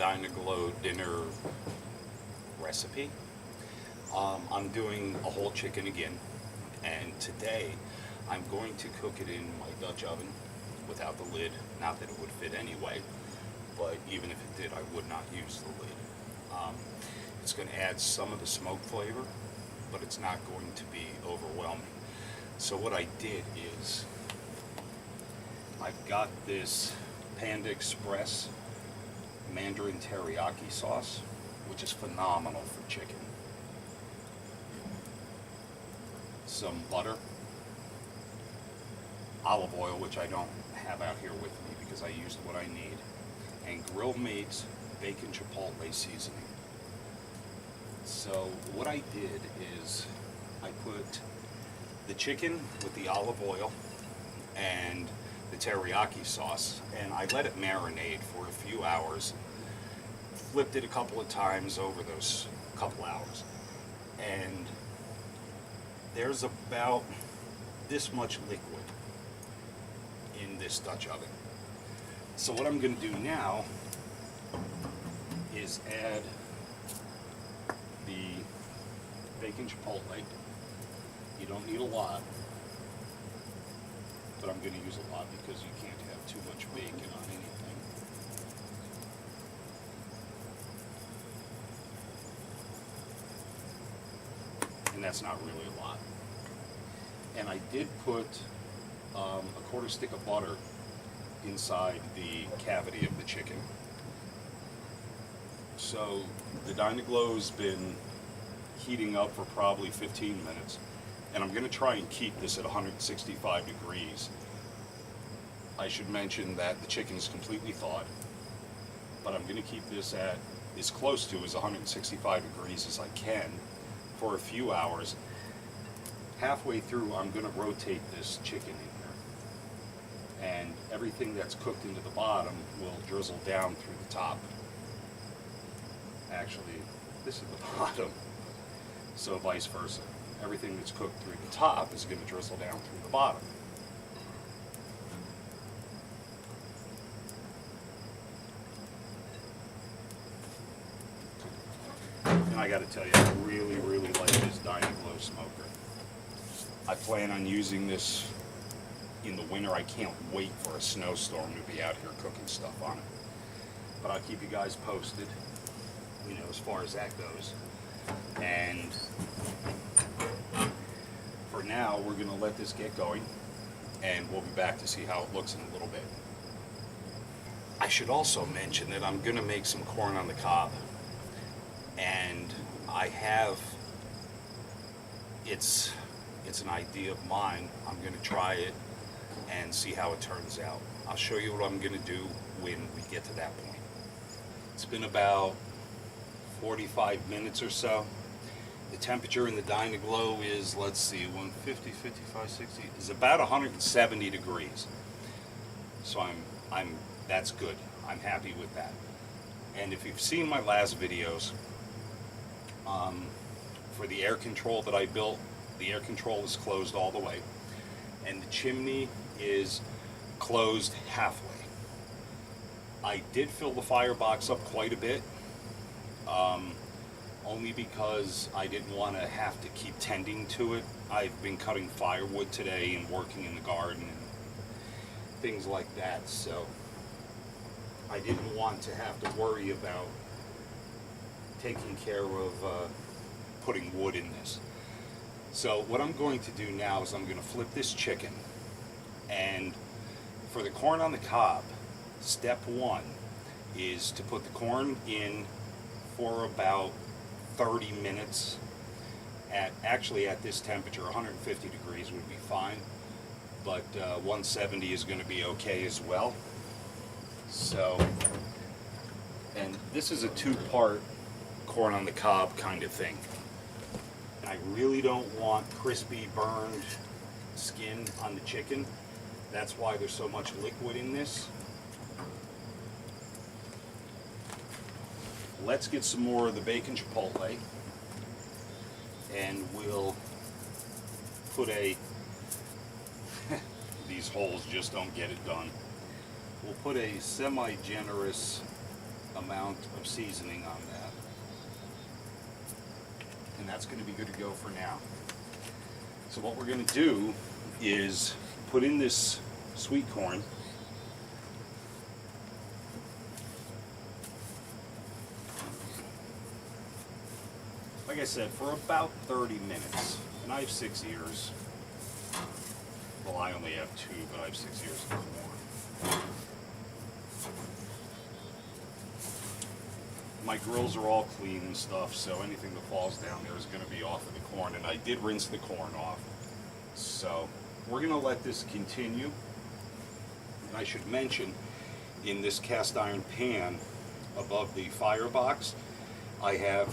Dyna-Glo dinner recipe. I'm doing a whole chicken again, and today I'm going to cook it in my Dutch oven without the lid. Not that it would fit anyway, but even if it did, I would not use the lid. It's going to add some of the smoke flavor, but it's not going to be overwhelming. So what I did is I've got this Panda Express Mandarin teriyaki sauce, which is phenomenal for chicken. Some butter, olive oil, which I don't have out here with me because I used what I need, and Grill Mates bacon chipotle seasoning. So what I did is I put the chicken with the olive oil and the teriyaki sauce, and I let it marinate for a few hours. Flipped it a couple of times over those couple hours, and there's about this much liquid in this Dutch oven. So what I'm going to do now is add the bacon chipotle. You don't need a lot, but I'm going to use a lot because you can't have too much bacon on anything. And that's not really a lot. And I did put a quarter stick of butter inside the cavity of the chicken. So the Dyna-Glo's been heating up for probably 15 minutes, and I'm going to try and keep this at 165 degrees. I should mention that the chicken is completely thawed, but I'm going to keep this at as close to as 165 degrees as I can for a few hours. Halfway through, I'm going to rotate this chicken in here, and everything that's cooked into the bottom will drizzle down through the top. Actually, this is the bottom, so vice versa. Everything that's cooked through the top is going to drizzle down through the bottom. And I got to tell you, I really, really like this Dyna-Glo smoker. I plan on using this in the winter. I can't wait for a snowstorm to be out here cooking stuff on it. But I'll keep you guys posted, you know, as far as that goes. And for now, we're going to let this get going, and we'll be back to see how it looks in a little bit. I should also mention that I'm going to make some corn on the cob, and I have, it's an idea of mine. I'm going to try it and see how it turns out. I'll show you what I'm going to do when we get to that point. It's been about 45 minutes or so. The temperature in the Dyna-Glo is, let's see, 150, 55, 60, is about 170 degrees. So that's good. I'm happy with that. And if you've seen my last videos, for the air control that I built, the air control is closed all the way, and the chimney is closed halfway. I did fill the firebox up quite a bit, only because I didn't want to have to keep tending to it. I've been cutting firewood today and working in the garden and things like that, so I didn't want to have to worry about taking care of putting wood in this. So what I'm going to do now is I'm going to flip this chicken, and for the corn on the cob, step one is to put the corn in for about 30 minutes. Actually at this temperature, 150 degrees would be fine, but 170 is going to be okay as well. So, and this is a two-part corn on the cob kind of thing. I really don't want crispy burned skin on the chicken. That's why there's so much liquid in this. Let's get some more of the bacon chipotle, and we'll put a these holes just don't get it done. We'll put a semi-generous amount of seasoning on that. And that's going to be good to go for now. So what we're going to do is put in this sweet corn. Like I said, for about 30 minutes. And I have 6 ears. Well, I only have 2, but I have 6 ears of corn. My grills are all clean and stuff, so anything that falls down there is going to be off of the corn. And I did rinse the corn off. So we're going to let this continue. And I should mention, in this cast iron pan above the firebox, I have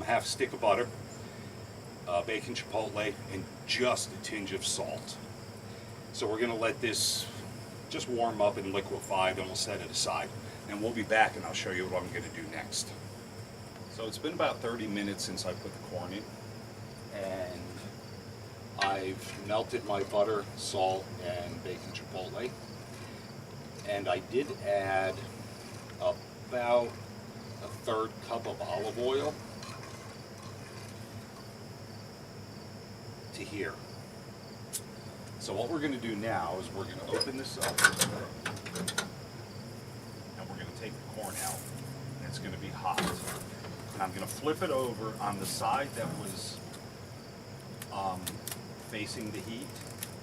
half a stick of butter, bacon chipotle, and just a tinge of salt. So we're going to let this just warm up and liquefy, then we'll set it aside. And we'll be back and I'll show you what I'm going to do next. So it's been about 30 minutes since I put the corn in. And I've melted my butter, salt, and bacon chipotle. And I did add about a 1/3 cup of olive oil to here. So what we're going to do now is we're going to open this up and we're going to take the corn out, and it's going to be hot. And I'm going to flip it over on the side that was facing the heat,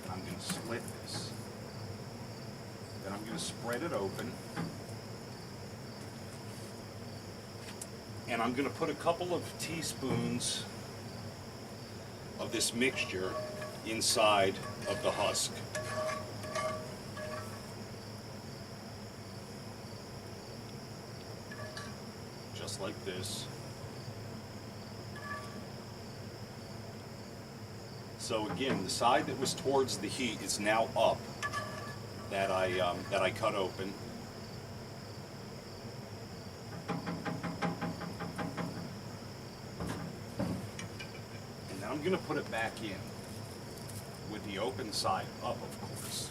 and I'm going to split this. Then I'm going to spread it open, and I'm going to put a couple of teaspoons of this mixture inside of the husk. Just like this. So again, the side that was towards the heat is now up, that I cut open. I'm going to put it back in with the open side up, of course,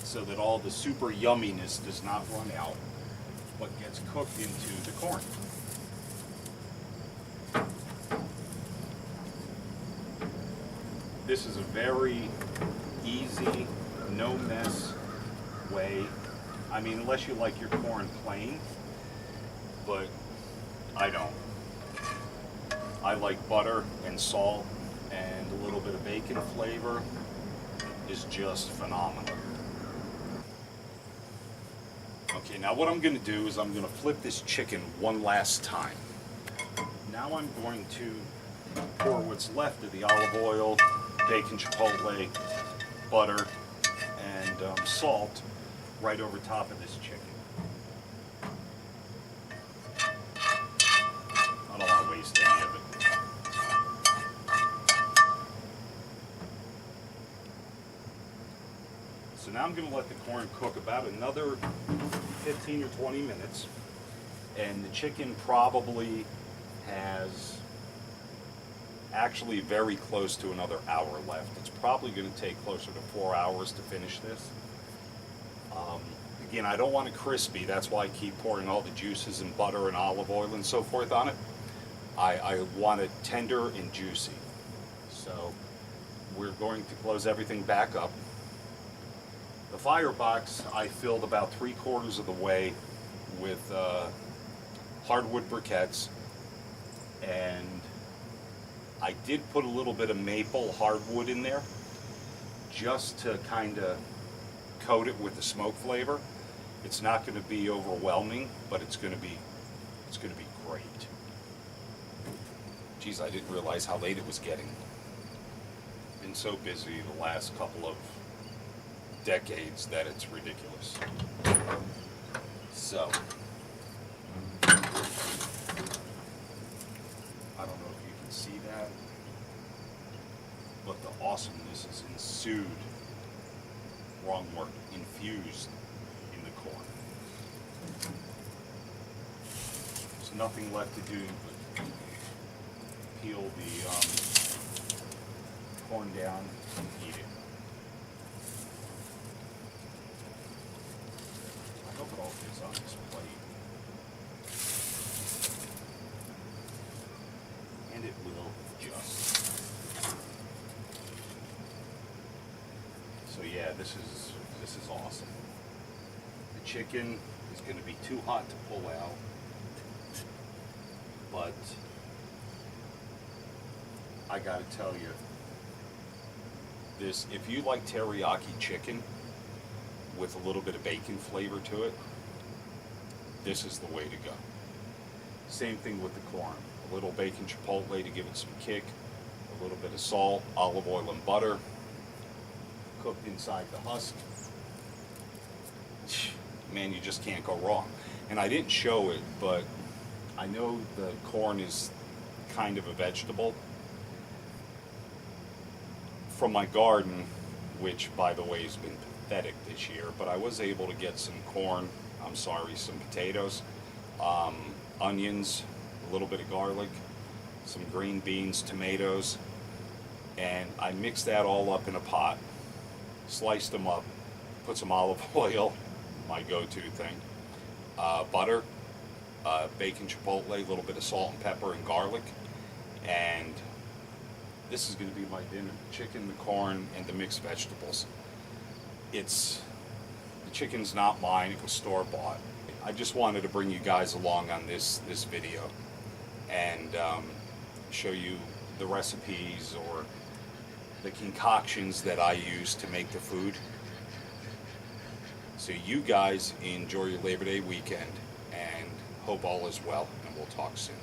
so that all the super yumminess does not run out, but gets cooked into the corn. This is a very easy, no mess way. I mean, unless you like your corn plain, but I don't. I like butter and salt, and a little bit of bacon flavor is just phenomenal. Okay, now what I'm going to do is I'm going to flip this chicken one last time. Now I'm going to pour what's left of the olive oil, bacon chipotle, butter, and salt right over top of this chicken. I don't want to waste any of it. So now I'm going to let the corn cook about another 15 or 20 minutes, and the chicken probably has actually very close to another hour left. It's probably going to take closer to 4 hours to finish this. Again, I don't want it crispy, that's why I keep pouring all the juices and butter and olive oil and so forth on it. I want it tender and juicy. So we're going to close everything back up. The firebox I filled about 3/4 of the way with hardwood briquettes, and I did put a little bit of maple hardwood in there just to kind of coat it with the smoke flavor. It's not going to be overwhelming, but it's going to be great. Geez, I didn't realize how late it was getting. Been so busy the last couple of decades that it's ridiculous. So I don't know if you can see that, but the awesomeness is ensued, wrong word, infused in the corn. There's nothing left to do but peel the corn down and eat it. I hope it all fits on this plate. it will adjust. So yeah, this is awesome. The chicken is going to be too hot to pull out, but I gotta tell you, this, if you like teriyaki chicken with a little bit of bacon flavor to it, this is the way to go. Same thing with the corn. A little bacon chipotle to give it some kick, a little bit of salt, olive oil and butter, cooked inside the husk. Man, you just can't go wrong. And I didn't show it, but I know the corn is kind of a vegetable. From my garden, which by the way has been pathetic this year, but I was able to get some corn, some potatoes, onions, a little bit of garlic, some green beans, tomatoes, and I mixed that all up in a pot, sliced them up, put some olive oil, my go-to thing, butter, bacon chipotle, a little bit of salt and pepper and garlic, and this is going to be my dinner: the chicken, the corn, and the mixed vegetables. The chicken's not mine, it was store-bought. I just wanted to bring you guys along on this video and show you the recipes or the concoctions that I use to make the food. So you guys enjoy your Labor Day weekend, and hope all is well, and we'll talk soon.